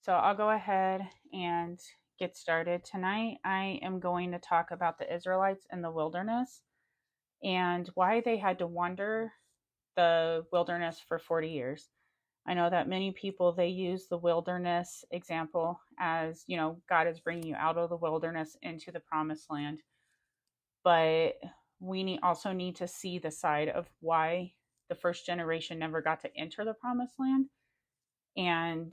So I'll go ahead and get started. Tonight, I am going to talk about the Israelites in the wilderness and why they had to wander the wilderness for 40 years. I know that many people they use the wilderness example as, God is bringing you out of the wilderness into the promised land, but we also need to see the side of why the first generation never got to enter the promised land and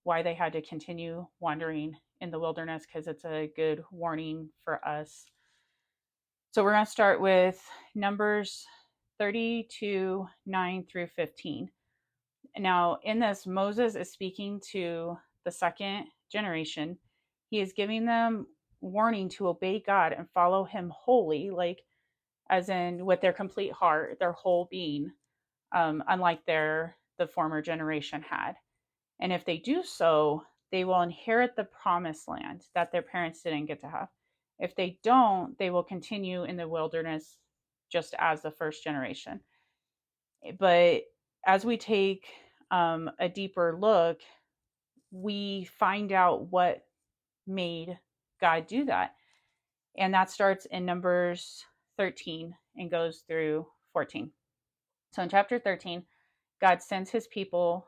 why they had to continue wandering in the wilderness, because it's a good warning for us. So we're going to start with Numbers 32 9 through 15. Now, in this, Moses is speaking to the second generation. He is giving them warning to obey God and follow him wholly, like as in with their complete heart, their whole being, unlike the former generation had. And if they do so, they will inherit the promised land that their parents didn't get to have. If they don't, they will continue in the wilderness just as the first generation. But as we take a deeper look, we find out what made God do that. And that starts in Numbers 13 and goes through 14. So in chapter 13, God sends his people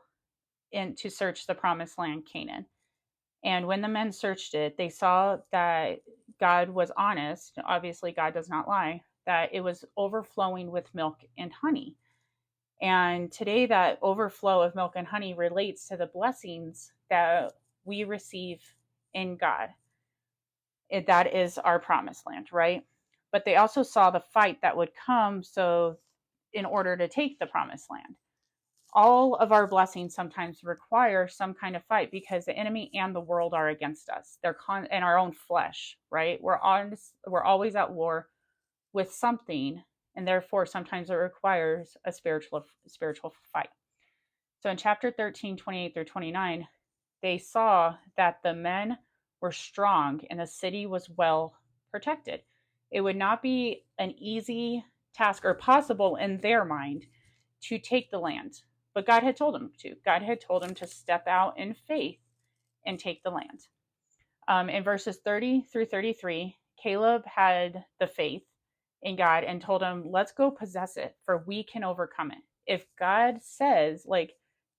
in to search the promised land, Canaan. And when the men searched it, they saw that God was honest. Obviously, God does not lie, that it was overflowing with milk and honey. And today, that overflow of milk and honey relates to the blessings that we receive in God. That is our promised land, right? But they also saw the fight that would come in order to take the promised land. All of our blessings sometimes require some kind of fight because the enemy and the world are against us. They're in our own flesh, right? We're always at war with something, and therefore sometimes it requires a spiritual fight. So in chapter 13, 28 through 29, they saw that the men were strong and the city was well protected. It would not be an easy task or possible in their mind to take the land. But God had told him to. God had told him to step out in faith and take the land. In verses 30 through 33, Caleb had the faith in God and told him, let's go possess it, for we can overcome it. If God says,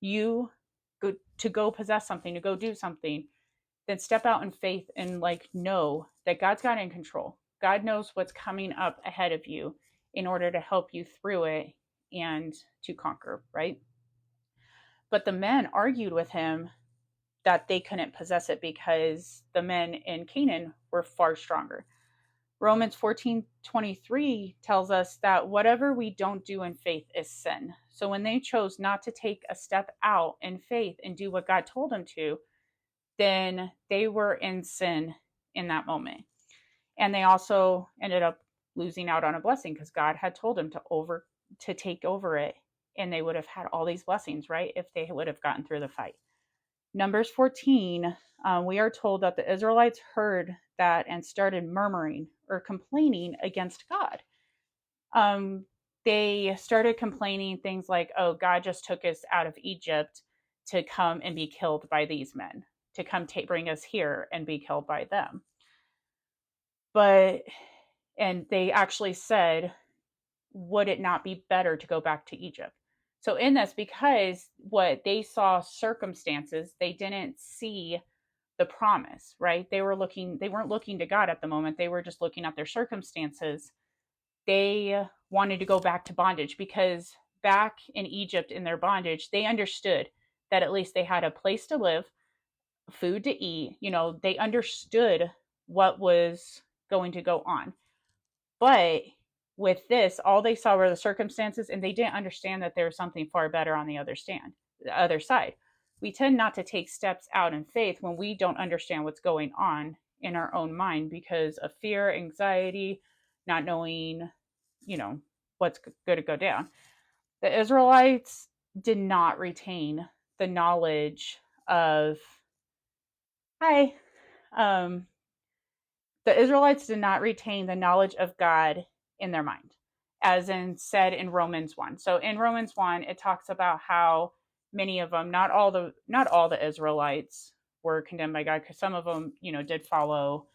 you go possess something, to go do something, then step out in faith and know that God's got it in control. God knows what's coming up ahead of you in order to help you through it and to conquer, right? But the men argued with him that they couldn't possess it because the men in Canaan were far stronger. Romans 14:23 tells us that whatever we don't do in faith is sin. So when they chose not to take a step out in faith and do what God told them to, then they were in sin in that moment. And they also ended up losing out on a blessing because God had told them to take over it, and they would have had all these blessings, right, if they would have gotten through the fight. Numbers 14, we are told that the Israelites heard that and started murmuring or complaining against God. They started complaining things like, oh, God just took us out of Egypt to come and be killed by these men, to come bring us here and be killed by them. And they actually said, would it not be better to go back to Egypt? So in this, because what they saw circumstances, they didn't see the promise, right? They weren't looking to God at the moment. They were just looking at their circumstances. They wanted to go back to bondage because back in Egypt in their bondage, they understood that at least they had a place to live, food to eat. They understood what was going to go on. But with this, all they saw were the circumstances, and they didn't understand that there was something far better on the other side. We tend not to take steps out in faith when we don't understand what's going on in our own mind because of fear, anxiety, not knowing, what's going to go down. The Israelites did not retain the knowledge of, the Israelites did not retain the knowledge of God in their mind, as in said in Romans 1. So in Romans 1, it talks about how many of them, not all the Israelites were condemned by God, because some of them, did follow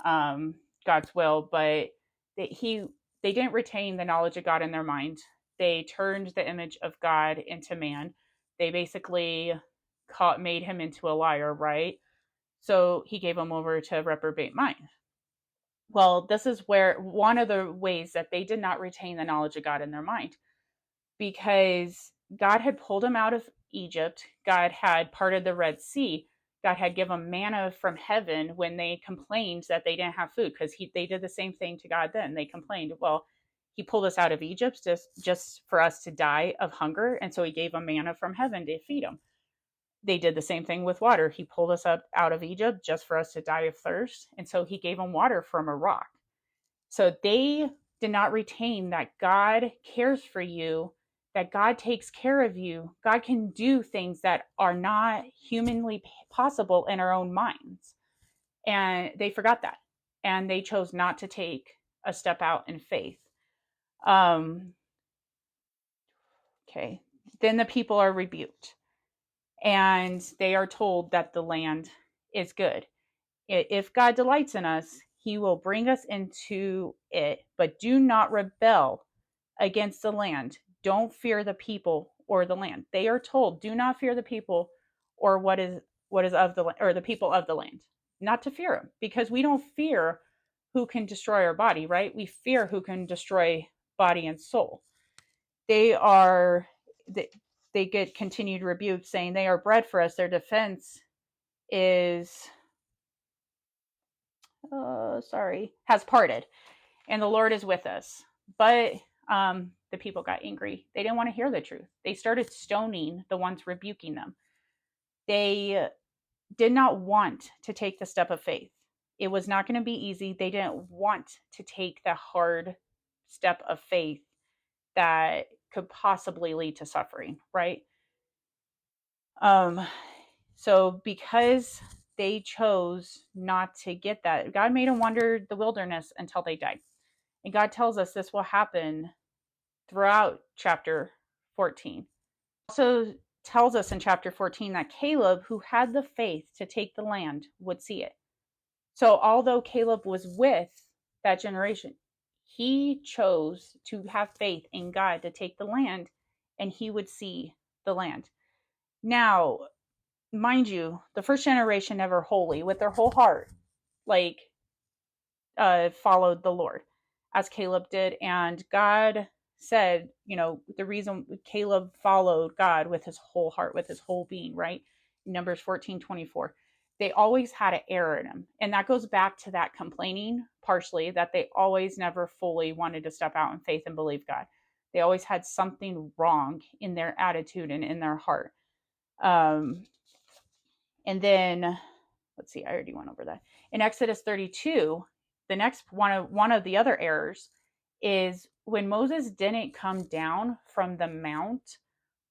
um, God's will, but they, he they didn't retain the knowledge of God in their mind. They turned the image of God into man. They basically made him into a liar, right? So he gave them over to a reprobate mind. Well, this is where one of the ways that they did not retain the knowledge of God in their mind, because God had pulled them out of Egypt. God had parted the Red Sea. God had given manna from heaven when they complained that they didn't have food, because they did the same thing to God then. They complained, well, he pulled us out of Egypt just for us to die of hunger. And so he gave them manna from heaven to feed them. They did the same thing with water. He pulled us up out of Egypt just for us to die of thirst. And so he gave them water from a rock. So they did not retain that God cares for you, that God takes care of you. God can do things that are not humanly possible in our own minds. And they forgot that. And they chose not to take a step out in faith. Okay. Then the people are rebuked, and they are told that the land is good. If God delights in us, he will bring us into it, but do not rebel against the land. Don't fear the people or the land. They are told, do not fear the people or what is of the or the people of the land. Not to fear them, because we don't fear who can destroy our body, right? We fear who can destroy body and soul. They get continued rebuke, saying they are bread for us. Their defense is has parted, and the Lord is with us. But the people got angry. They didn't want to hear the truth. They started stoning the ones rebuking them. They did not want to take the step of faith. It was not going to be easy. They didn't want to take the hard step of faith that could possibly lead to suffering, right? So because they chose not to get that, God made them wander the wilderness until they died. And God tells us this will happen throughout chapter 14. Also tells us in chapter 14 that Caleb, who had the faith to take the land, would see it. So although Caleb was with that generation, he chose to have faith in God to take the land, and he would see the land. Now, mind you, the first generation never wholly, with their whole heart, followed the Lord as Caleb did. And God said, the reason Caleb followed God with his whole heart, with his whole being, right? Numbers 14:24. They always had an error in them. And that goes back to that complaining, partially, that they always never fully wanted to step out in faith and believe God. They always had something wrong in their attitude and in their heart. And then, let's see, I already went over that. In Exodus 32, the next one of the other errors is when Moses didn't come down from the mount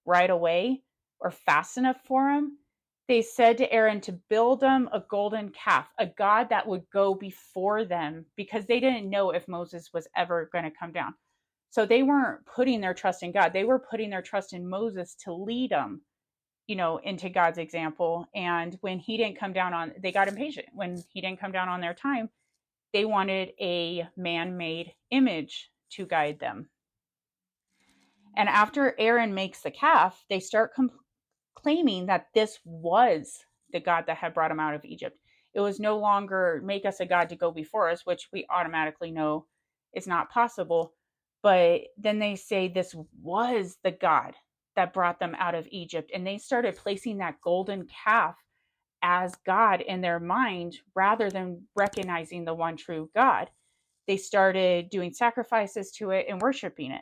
right away or fast enough for him. They said to Aaron to build them a golden calf, a god that would go before them, because they didn't know if Moses was ever going to come down. So they weren't putting their trust in God. They were putting their trust in Moses to lead them, into God's example. And when he didn't come down they got impatient. When he didn't come down on their time, they wanted a man-made image to guide them. And after Aaron makes the calf, they start claiming that this was the God that had brought them out of Egypt. It was no longer make us a God to go before us, which we automatically know is not possible. But then they say this was the God that brought them out of Egypt. And they started placing that golden calf as God in their mind rather than recognizing the one true God. They started doing sacrifices to it and worshiping it.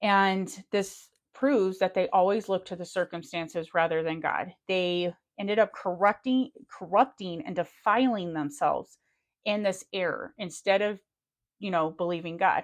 And this proves that they always look to the circumstances rather than God. They ended up corrupting and defiling themselves in this error instead of, believing God.